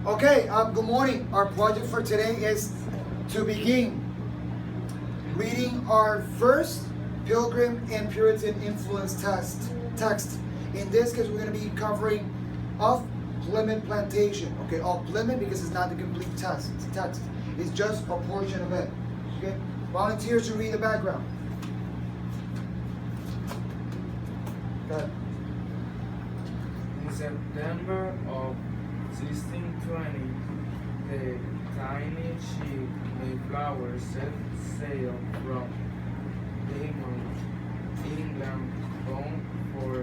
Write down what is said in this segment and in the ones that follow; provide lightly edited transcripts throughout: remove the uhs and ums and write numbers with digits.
Okay, good morning. Our project for today is to begin reading our first Pilgrim and Puritan influence text. In this case, we're going to be covering of Plymouth Plantation. Okay, of Plymouth because it's not the complete text. It's just a portion of it. Okay, volunteers to read the background. Go ahead. In September of 1620, the tiny ship Mayflower set sail from Plymouth, England, bound for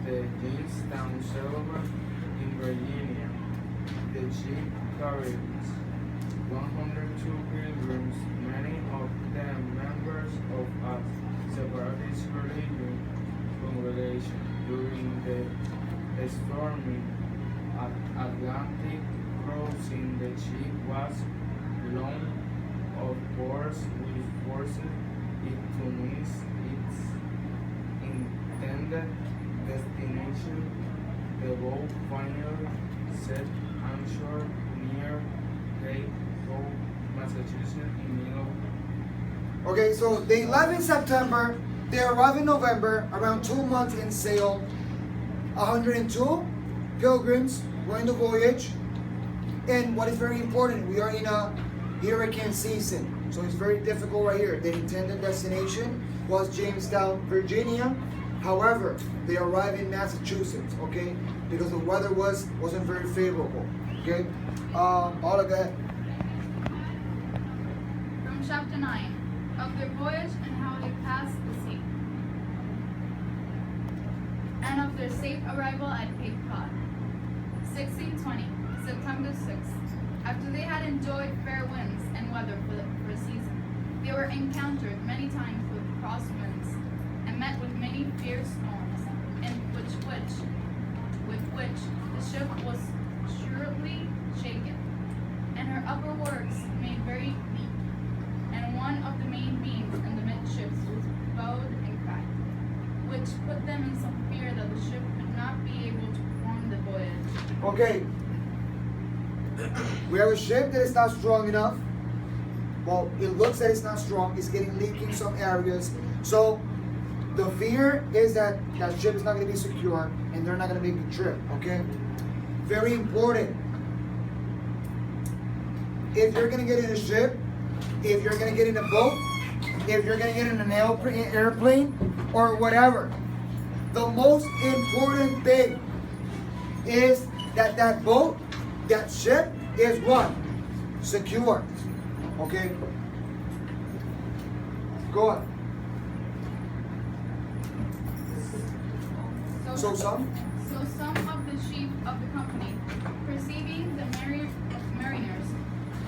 the Jamestown settlement in Virginia. The ship carried 102 pilgrims, many of them members of a separatist religion congregation. During the stormy Atlantic crossing, the ship was blown off course, which forced it to miss its intended destination. The boat finally set onshore near Cape Cod, Massachusetts, in middle. Okay, so they left in September, they arrived in November, around 2 months in sail. 102 pilgrims were in the voyage. And what is very important, we are in a hurricane season, so it's very difficult right here. The intended destination was Jamestown, Virginia. However, they arrived in Massachusetts, okay, because the weather wasn't very favorable. Okay, Paula, go ahead. From chapter 9, of their voyage and how they passed the sea, and of their safe arrival at Cape Cod. 1620, September 6th. After they had enjoyed fair winds and weather for a season, they were encountered many times with crosswinds, and met with many fierce storms, in with which the ship was surely shaken, and her upper works made very weak, and one of the main beams in the midships was bowed and cracked, which put them in some fear that the ship could not be able to perform the voyage. Okay, we have a ship that is not strong enough. Well, it looks that it's not strong. It's getting leaky in some areas. So the fear is that that ship is not going to be secure and they're not going to make the trip. Okay, very important. If you're going to get in a ship, if you're going to get in a boat, if you're going to get in an airplane or whatever, the most important thing is that that boat, that ship is what? Secure. Okay? Go on. So some of the chief of the company, perceiving the mariners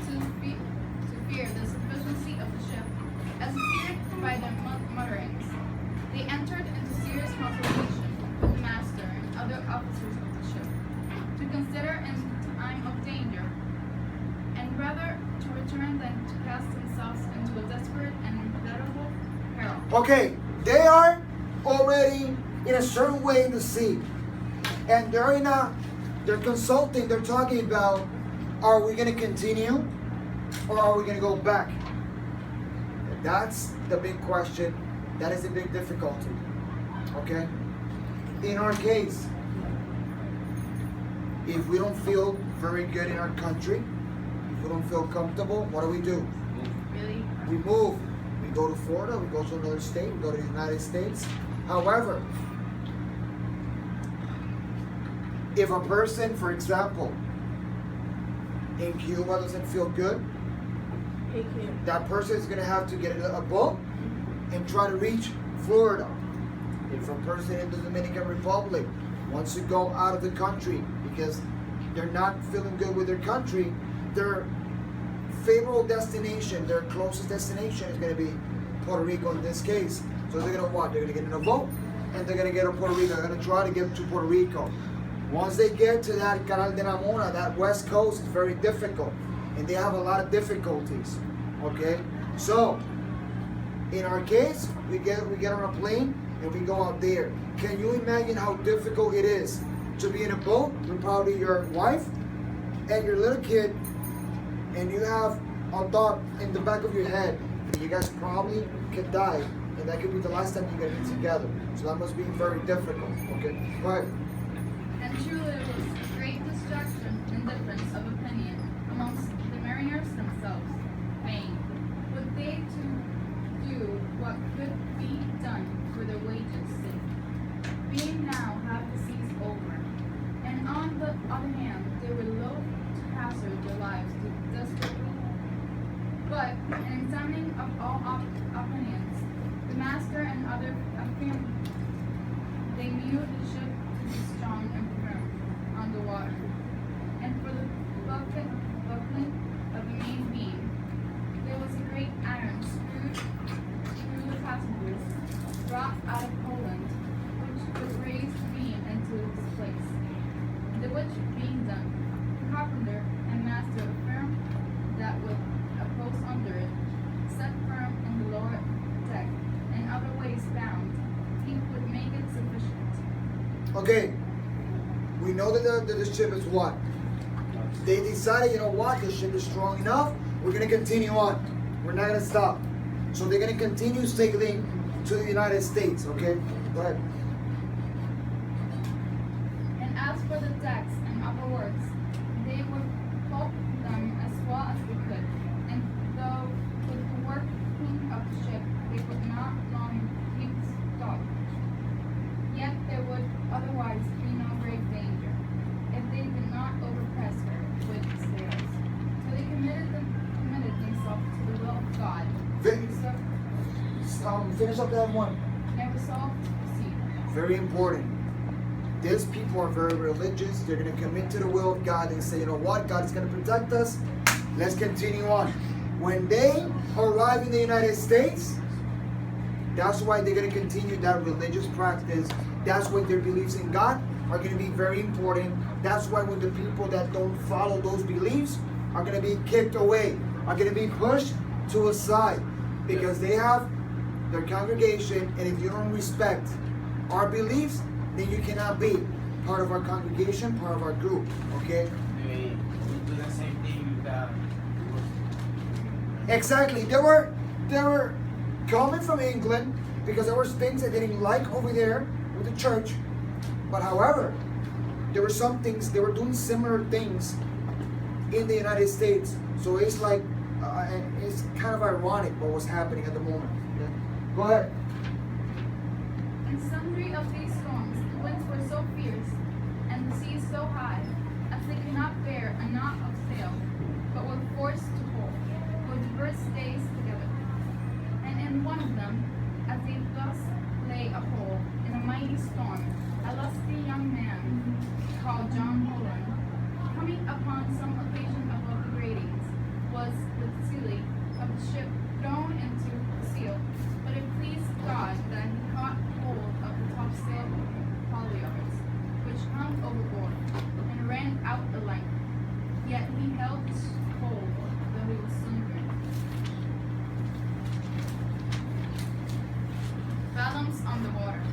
to fear the sufficiency of the ship, as feared by their mutterings, they entered into serious consultation with the master and other officers of the ship, to consider in time of danger, and rather to return than to cast themselves into a desperate and inevitable peril. Okay, they are already in a certain way in the sea, and they're consulting, they're talking about, are we going to continue or are we going to go back? That's the big question. That is the big difficulty. Okay, in our case, if we don't feel very good in our country, if we don't feel comfortable, what do? Really? We move. We go to Florida, we go to another state, we go to the United States. However, if a person, for example, in Cuba doesn't feel good, that person is going to have to get a boat and try to reach Florida. If a person in the Dominican Republic wants to go out of the country because they're not feeling good with their country, their favorable destination, their closest destination is going to be Puerto Rico in this case. So they're going to what? They're going to get in a boat and they're going to get to Puerto Rico. They're going to try to get to Puerto Rico. Once they get to that Canal de la Mona, that west coast is very difficult and they have a lot of difficulties. Okay? So, in our case, we get on a plane and we go out there. Can you imagine how difficult it is to be in a boat with probably your wife and you're a little kid, and you have a thought in the back of your head that you guys probably could die, and that could be the last time you're gonna be together. So that must be very difficult. Okay, go ahead. And truly there was great distraction and difference of opinion amongst the mariners themselves, saying, would they to do what could be done for their wages' sake, being now half the seas over. And on the other hand, they were loath to hazard their lives to desperately. But in examining of all opinions, the master and other affirmed they knew the ship to be strong and firm on the water, and for the buckling of the main beam, there was a great iron screwed through the passengers, brought out of Poland, which would raise the beam into its place. The which being done, the carpenter and master affirmed that with a post under it, set firm in the lower deck, and other ways bound, he would make it sufficient. Okay, we know that the ship is what? They decided, you know what, the ship is strong enough, we're going to continue on. We're not going to stop. So they're going to continue sailing to the United States, okay? Go ahead. And as for the decks and other works, they would pulp them as well as they could. And though with the working of the ship they could not long keep stock, yet there would otherwise be no great danger, if they did not overpress her with sails. So they committed themselves to the will of God. Finish up that one. And resolved to proceed. Very important. These people are very religious. They're going to commit to the will of God and say, you know what, God is going to protect us. Let's continue on. When they arrive in the United States, that's why they're going to continue that religious practice. That's why their beliefs in God are going to be very important. That's why when the people that don't follow those beliefs are going to be kicked away, are going to be pushed to a side, because they have their congregation, and if you don't respect our beliefs, then you cannot be part of our congregation, part of our group, okay? They do the same thing that Exactly. They were coming from England because there were things they didn't like over there with the church. But however, there were some things, they were doing similar things in the United States. So it's like, it's kind of ironic what was happening at the moment. Okay? Go ahead. In sundry of these storms, the winds were so fierce, and the seas so high, as they could not bear a knot of sail, but were forced to hold, for divers days together. And in one of them, as they thus lay a hole in a mighty storm, a lusty young man, called John Holland, coming upon some occasion above the gratings, was with Sealy of the ship thrown into the seal, but it pleased God that he caught hold of the topsail halyards, which hung overboard, and ran out the length. Yet he held hold, though he was slumbering. Fathoms on the water,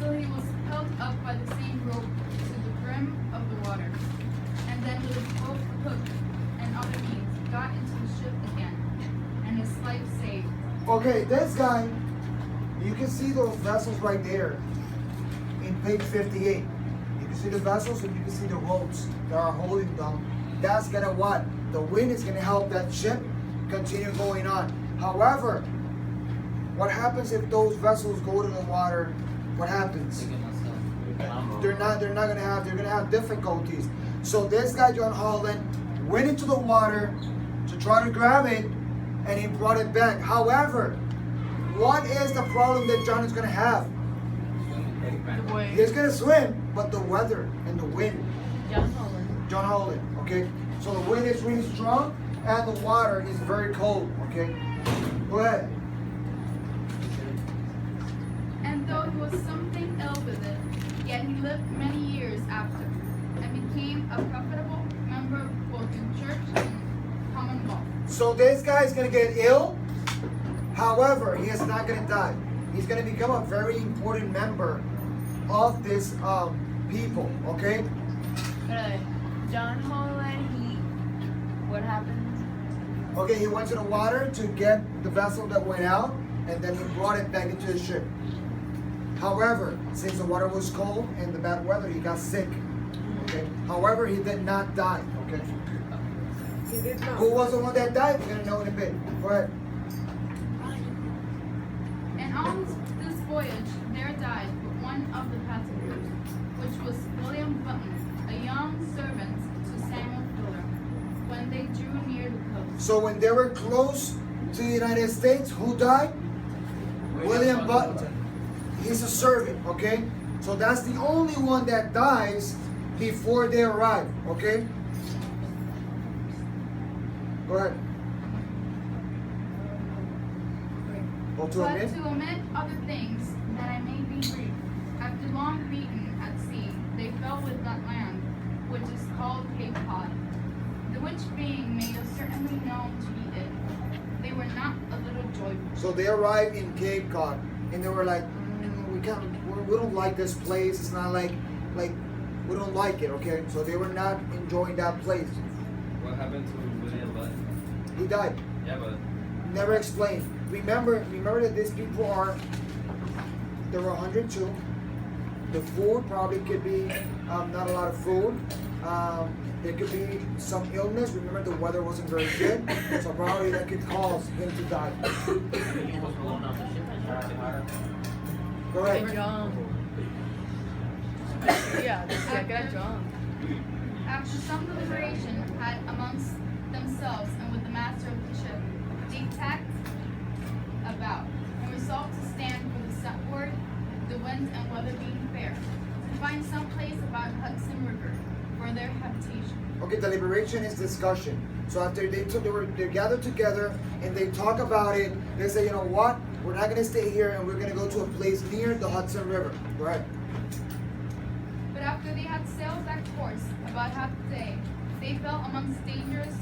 till he was held up by the same rope to the brim of the water, and then with both hook and other means got into the ship again, and his life saved. Okay, this guy, you can see those vessels right there in page 58. You can see the vessels and you can see the ropes that are holding them. That's gonna what? The wind is gonna help that ship continue going on. However, what happens if those vessels go to the water? What happens? They're gonna have difficulties. So this guy, John Holland, went into the water to try to grab it, and he brought it back. However, what is the problem that John is gonna have? He's gonna swim, but the weather and the wind. John Holland, okay? So the wind is really strong and the water is very cold, okay? Go ahead. And though he was something ill with it, yet he lived many years after, and became a profitable member both in church and commonwealth. So this guy is gonna get ill. However, he is not gonna die. He's gonna become a very important member of this people, okay? John Holland, what happened? Okay, he went to the water to get the vessel that went out, and then he brought it back into the ship. However, since the water was cold and the bad weather, he got sick. Okay. However, he did not die. Okay. He did not. Who was the one that died? We're gonna know in a bit. Go ahead. And on this voyage there died one of the passengers, which was William Button, a young servant to Samuel Fuller, when they drew near the coast. So when they were close to the United States, who died? William Button. He's a servant, okay? So that's the only one that dies before they arrive, okay? Go ahead. Go to But admit. to omit other things, that I may be brief, after long beaten at sea, they fell with that land, which is called Cape Cod, the which being made us certainly known to be it, they were not a little joyful. So they arrived in Cape Cod, and they were like, we don't like this place. It's not like we don't like it, okay? So they were not enjoying that place. What happened to William Button? He died. Yeah, but Never explained. Remember that these people there were 102. The food probably could be not a lot of food. There could be some illness. Remember the weather wasn't very good, so probably that could cause him to die. He was blown off the ship and shot out the water. Go They ahead. drunk. Yeah, they got drunk. After some deliberation had amongst themselves and with the master of the ship, they tacked about and resolved to stand for the southward, the wind and weather being fair, to find some place about Hudson River for their habitation. Okay, deliberation is discussion. So after they gathered together and they talk about it, they say, you know what? We're not gonna stay here and we're gonna go to a place near the Hudson River. Go ahead. But after they had sailed that course about half a day, they fell amongst dangerous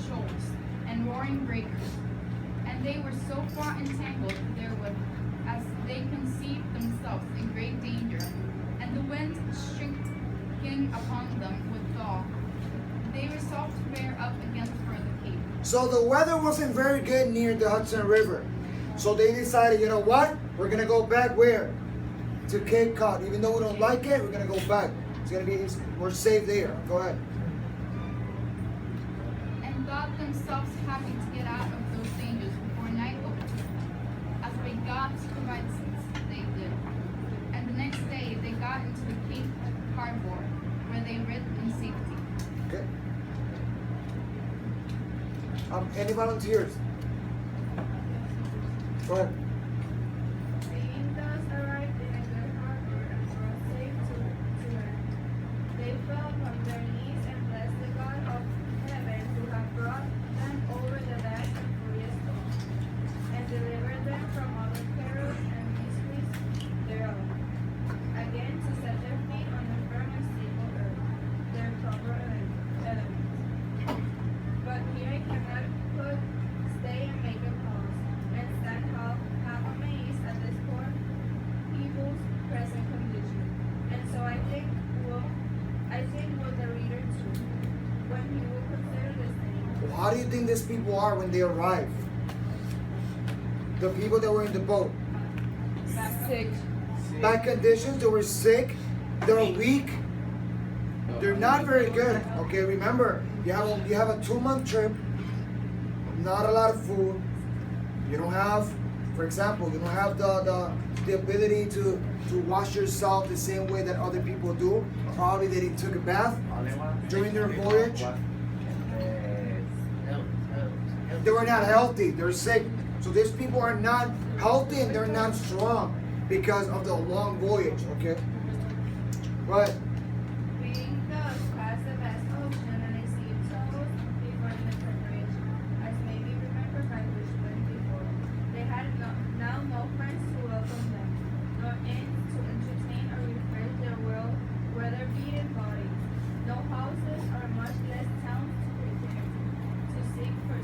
shoals and roaring breakers, and they were so far entangled therewith as they conceived themselves in great danger, and the wind shrinking upon them with thaw. They resolved to bear up against further cape. So the weather wasn't very good near the Hudson River. So they decided, you know what? We're gonna go back where? To Cape Cod. Even though we don't like it, we're gonna go back. We're safe there. Go ahead. And thought themselves happy to get out of those dangers before night overtook them, as by God's providence they did. And the next day they got into the Cape Harbor, where they rid in safety. Okay. Any volunteers? Go ahead. Being thus arrived in a good harbor and brought safe to land, they fell upon their knees and blessed the God of heaven who had brought them over the vast and furious storm, and delivered them from all the perils and miseries thereof, again to set their feet on the firm and stable earth, their proper element. But here I cannot stay and make a pause, and stand half amazed at this poor people's present condition. And so I think will the reader too, when he will consider this thing. How do you think these people are when they arrive? The people that were in the boat. Sick. Bad conditions, they were sick, they're weak, they're not very good. Okay, remember, you have a 2-month trip, not a lot of food. You don't have, for example, you don't have the ability to wash yourself the same way that other people do. Probably they didn't took a bath during their voyage. They were not healthy, they're sick. So these people are not healthy and they're not strong because of the long voyage, okay? Right. Being thus past the vast ocean and a sea of troubles before the preparation, as may be remembered by which went before, they had now no friends to welcome them, nor inns to entertain or refresh their weather-beaten bodies, no houses or much less towns to prepare to seek for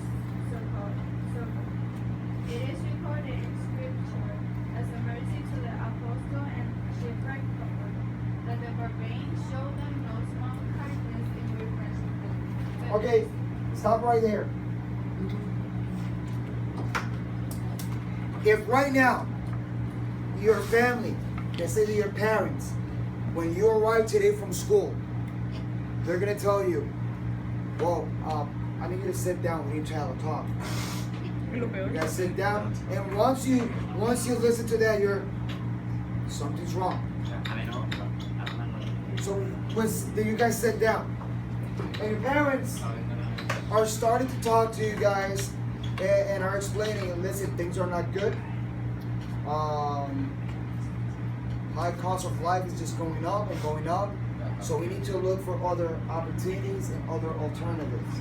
succor. It is recorded in Scripture as a mercy to the apostle and shipwrecked couple that the barbarians Okay, stop right there. If right now, your family, let's say to your parents, when you arrive today from school, they're gonna tell you, well, I need you to sit down, we need to have a talk. You gotta sit down, and once you listen to that, something's wrong. So then you guys sit down, and your parents are starting to talk to you guys and are explaining, and listen, things are not good. High cost of life is just going up and going up. So we need to look for other opportunities and other alternatives.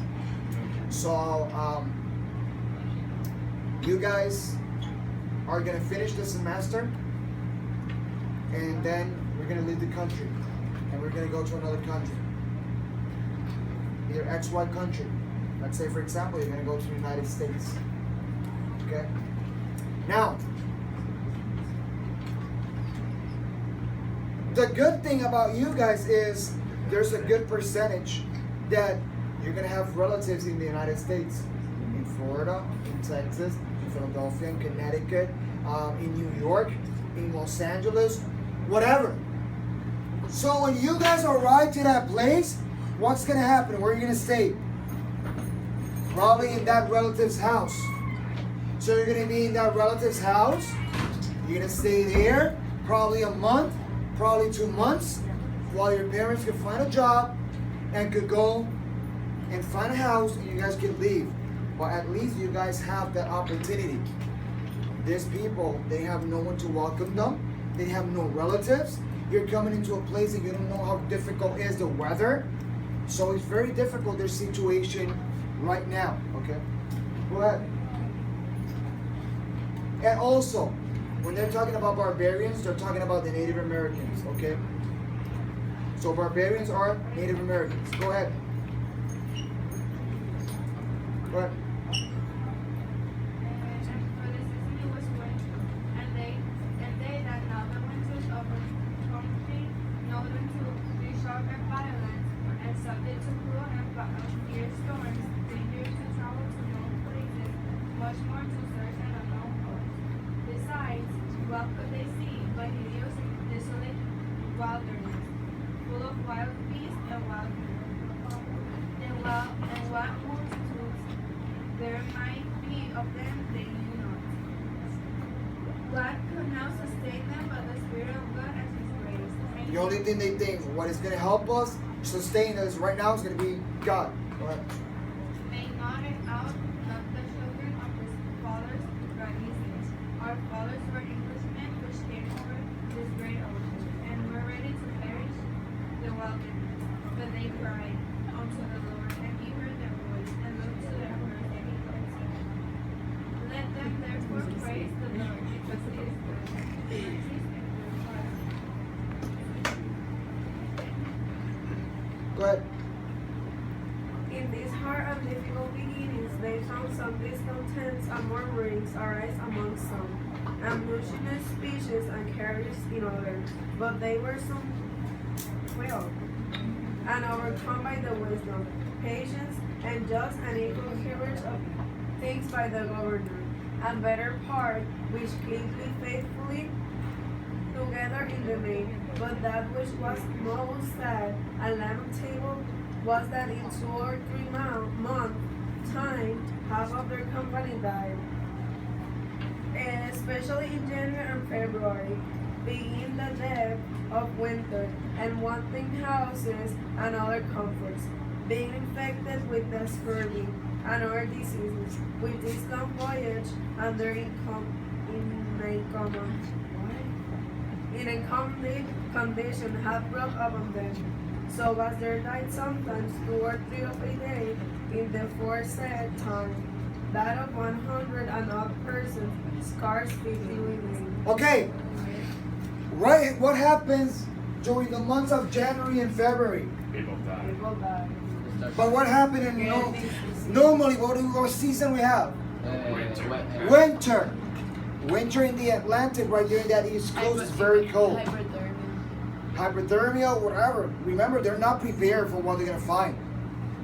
So you guys are gonna finish the semester, and then we're gonna leave the country, and we're gonna go to another country, either XY country. Let's say, for example, you're gonna go to the United States. Okay. Now, the good thing about you guys is there's a good percentage that you're gonna have relatives in the United States, in Florida, in Texas, in Philadelphia, in Connecticut, in New York, in Los Angeles, whatever. So when you guys arrive to that place, what's gonna happen? Where are you gonna stay? Probably in that relative's house. So you're gonna be in that relative's house. You're gonna stay there probably a month, probably 2 months, while your parents can find a job and could go and find a house, and you guys can leave. But at least you guys have that opportunity. These people, they have no one to welcome them. They have no relatives. You're coming into a place that you don't know how difficult is the weather. So it's very difficult, their situation right now, okay? Go ahead. And also, when they're talking about barbarians, they're talking about the Native Americans, okay? So barbarians are Native Americans. Go ahead. Go ahead. Subject to cruel and fierce storms, dangerous to travel to known places, much more to search an unknown coast. Besides, what could they see but hideous and desolate wilderness, full of wild beasts and wild and what multitudes there might be of them they knew not. What could now sustain them but the Spirit of God and His grace? The only thing they think, what is going to help us sustain us right now is going to be God. Go ahead. May not and out not the children of his fathers Galileans. Our fathers were Englishmen which came over this great ocean, and were ready to perish the wilderness. But they cried unto the Lord, and he heard their voice, and looked to their hurt, and he answered. Let them therefore praise the Lord, because he is good. His mercies endure forever. Go ahead. In this hard and difficult beginnings, they found some discontents and murmurings arise among some, and mutinous speeches and carriers in others. But they were some well, and overcome by the wisdom, patience, and just and equal courage of things by the governor, and better part, which clinged faithfully together in the main. But that which was most sad and lamentable was that in 2 or 3 months' time, half of their company died. And especially in January and February, being the depth of winter, and wanting houses and other comforts, being infected with the scurvy and other diseases, with this long voyage and their incumbent condition hath brought upon them. So as there died sometimes 2 or 3 of a day in the foresaid time, that of 100 and odd persons, scarce 50 remain. Okay. Right. What happens during the months of January and February? People die. But what happened in normally what season we have? Winter. Winter. Winter in the Atlantic, right there in that East Coast, is very cold. Hypothermia, whatever. Remember, they're not prepared for what they're gonna find.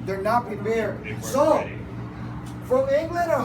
They're not prepared. They weren't So, ready. from England or